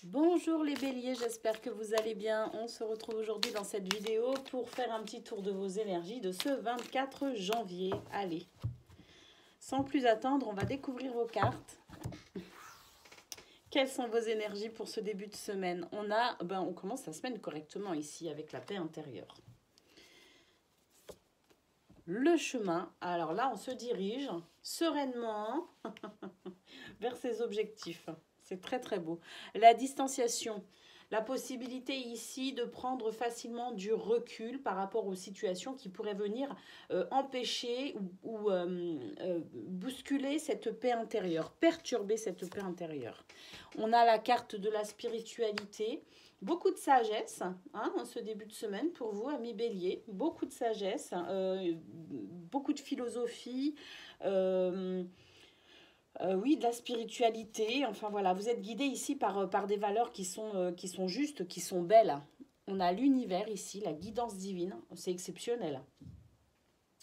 Bonjour les béliers, j'espère que vous allez bien. On se retrouve aujourd'hui dans cette vidéo pour faire un petit tour de vos énergies de ce 24 janvier. Allez, sans plus attendre, on va découvrir vos cartes. Quelles sont vos énergies pour ce début de semaine? On commence la semaine correctement ici avec la paix intérieure. Le chemin, alors là on se dirige sereinement vers ses objectifs. C'est très très beau. La distanciation, la possibilité ici de prendre facilement du recul par rapport aux situations qui pourraient venir empêcher ou bousculer cette paix intérieure, perturber cette paix intérieure. On a la carte de la spiritualité. Beaucoup de sagesse en ce début de semaine pour vous, amis béliers. Beaucoup de sagesse, beaucoup de philosophie. Oui, de la spiritualité. Enfin voilà, vous êtes guidé ici par des valeurs qui sont justes, qui sont belles. On a l'univers ici, la guidance divine. C'est exceptionnel.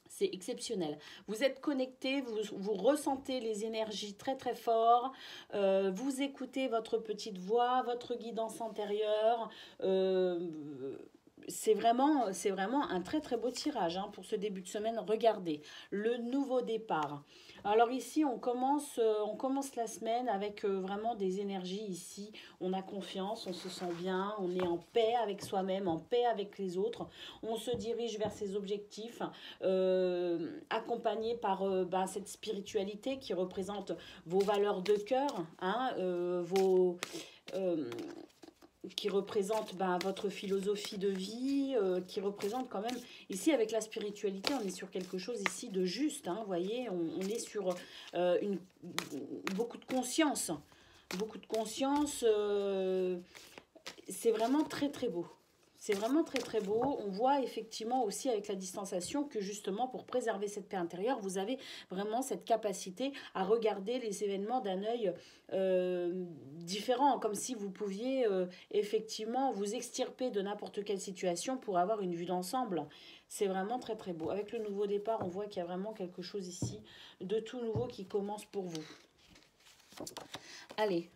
C'est exceptionnel. Vous êtes connecté, vous ressentez les énergies très très fort. Vous écoutez votre petite voix, votre guidance intérieure. C'est vraiment un très très beau tirage pour ce début de semaine. Regardez, le nouveau départ. Alors ici, on commence la semaine avec vraiment des énergies ici. On a confiance, on se sent bien, on est en paix avec soi-même, en paix avec les autres. On se dirige vers ses objectifs, accompagné par cette spiritualité qui représente vos valeurs de cœur, qui représente votre philosophie de vie, qui représente quand même, ici avec la spiritualité, on est sur quelque chose ici de juste, vous voyez, on est sur beaucoup de conscience, c'est vraiment très très beau. C'est vraiment très très beau. On voit effectivement aussi avec la distanciation que justement pour préserver cette paix intérieure, vous avez vraiment cette capacité à regarder les événements d'un œil différent, comme si vous pouviez effectivement vous extirper de n'importe quelle situation pour avoir une vue d'ensemble. C'est vraiment très très beau. Avec le nouveau départ, on voit qu'il y a vraiment quelque chose ici de tout nouveau qui commence pour vous. Allez,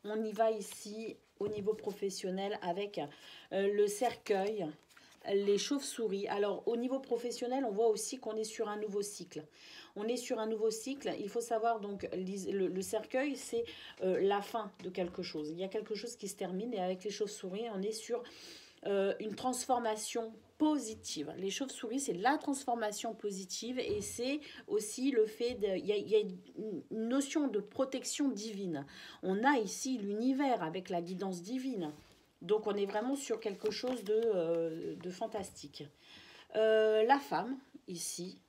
on y va ici au niveau professionnel avec le cercueil, les chauves-souris. Alors, au niveau professionnel, on voit aussi qu'on est sur un nouveau cycle. On est sur un nouveau cycle. Il faut savoir, donc, le cercueil, c'est la fin de quelque chose. Il y a quelque chose qui se termine et avec les chauves-souris, on est sur une transformation positive. Les chauves-souris, c'est la transformation positive et c'est aussi le fait de... Il y a une notion de protection divine. On a ici l'univers avec la guidance divine. Donc on est vraiment sur quelque chose de fantastique. La femme, ici,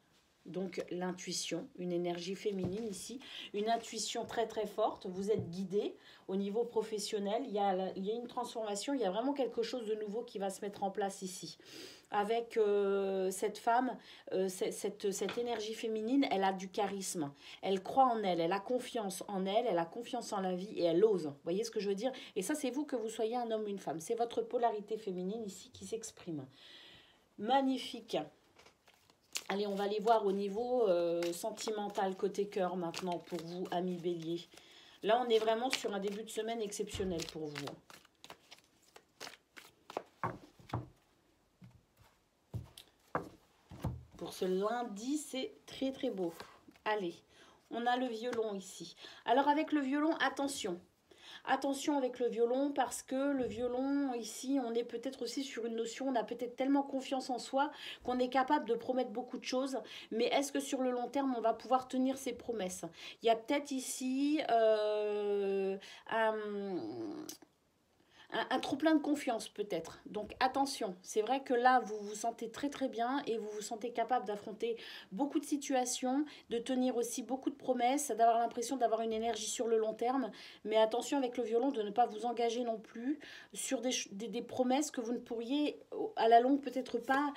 donc l'intuition, une énergie féminine ici, une intuition très très forte, vous êtes guidé au niveau professionnel, il y a une transformation, il y a vraiment quelque chose de nouveau qui va se mettre en place ici. Avec cette femme, cette énergie féminine, elle a du charisme, elle croit en elle, elle a confiance en elle a confiance en la vie et elle ose, vous voyez ce que je veux dire? Et ça c'est vous, que vous soyez un homme ou une femme, c'est votre polarité féminine ici qui s'exprime. Magnifique. Allez, on va aller voir au niveau sentimental, côté cœur maintenant pour vous, amis béliers. Là, on est vraiment sur un début de semaine exceptionnel pour vous. Pour ce lundi, c'est très très beau. Allez, on a le violon ici. Alors avec le violon, attention. Attention avec le violon parce que le violon, ici, on est peut-être aussi sur une notion, on a peut-être tellement confiance en soi qu'on est capable de promettre beaucoup de choses, mais est-ce que sur le long terme, on va pouvoir tenir ses promesses? Il y a peut-être ici un trop-plein de confiance peut-être. Donc attention, c'est vrai que là, vous vous sentez très très bien et vous vous sentez capable d'affronter beaucoup de situations, de tenir aussi beaucoup de promesses, d'avoir l'impression d'avoir une énergie sur le long terme. Mais attention avec le violon de ne pas vous engager non plus sur des promesses que vous ne pourriez à la longue peut-être pas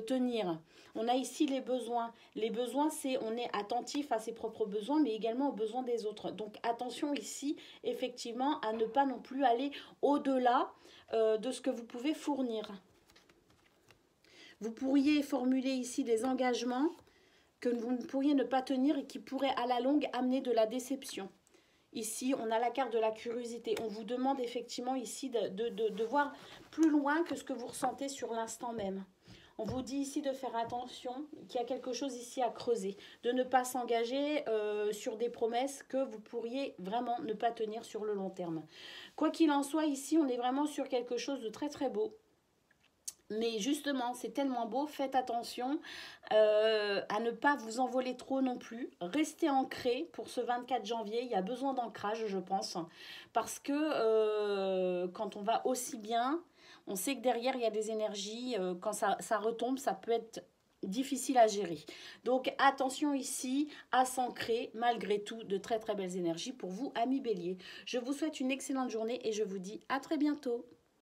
tenir. On a ici les besoins. Les besoins, c'est on est attentif à ses propres besoins, mais également aux besoins des autres. Donc attention ici, effectivement, à ne pas non plus aller au-delà de ce que vous pouvez fournir. Vous pourriez formuler ici des engagements que vous ne pourriez ne pas tenir et qui pourraient à la longue amener de la déception. Ici, on a la carte de la curiosité. On vous demande effectivement ici de voir plus loin que ce que vous ressentez sur l'instant même. On vous dit ici de faire attention, qu'il y a quelque chose ici à creuser, de ne pas s'engager sur des promesses que vous pourriez vraiment ne pas tenir sur le long terme. Quoi qu'il en soit, ici, on est vraiment sur quelque chose de très très beau. Mais justement, c'est tellement beau, faites attention à ne pas vous envoler trop non plus. Restez ancré pour ce 24 janvier, il y a besoin d'ancrage, je pense, parce que quand on va aussi bien, on sait que derrière, il y a des énergies, quand ça retombe, ça peut être difficile à gérer. Donc attention ici à s'ancrer malgré tout de très très belles énergies pour vous, amis béliers. Je vous souhaite une excellente journée et je vous dis à très bientôt.